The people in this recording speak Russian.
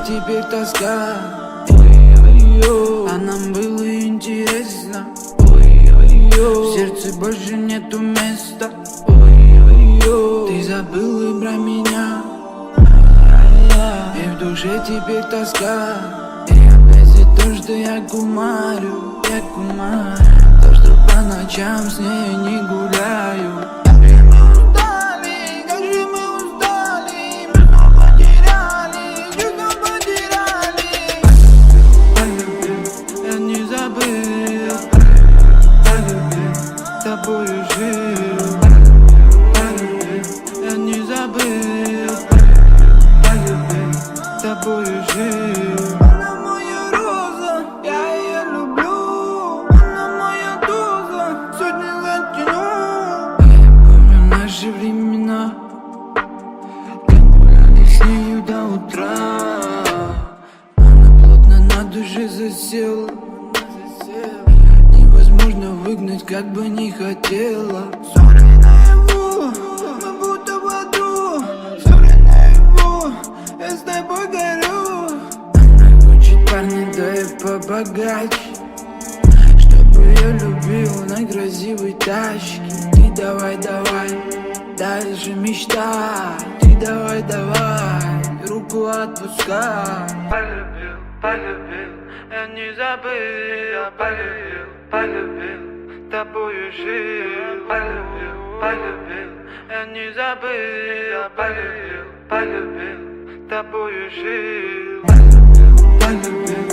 теперь тоска. Ой-ой-ой, а нам было интересно. Ой-ой-ой, в сердце больше нету места. Ой-ой-ой, ты забыл и про меня. И в душе теперь тоска. И опять за то, что я кумарю. То, что по ночам с ней не гуляю. Тобою жил, я не забыл, тобою жил. Она моя роза, я ее люблю. Она моя доза, сотни затяну. Я помню наши времена, как гуляли с нею до утра. Она плотно на душе засела. Невозможно выгнать, как бы не хотела. Смотри на его, мы будто в аду. Смотри на его, я с тобой горю. Она хочет парня, да и побогаче, чтобы я любил на красивой тачке. Ты давай, дальше мечтай. Ты давай, руку отпускай. Полюбил, я не забыл. Я полюбил, тобою жил. Полюбил, я не забыл. Я полюбил, тобою жил. Полюбил.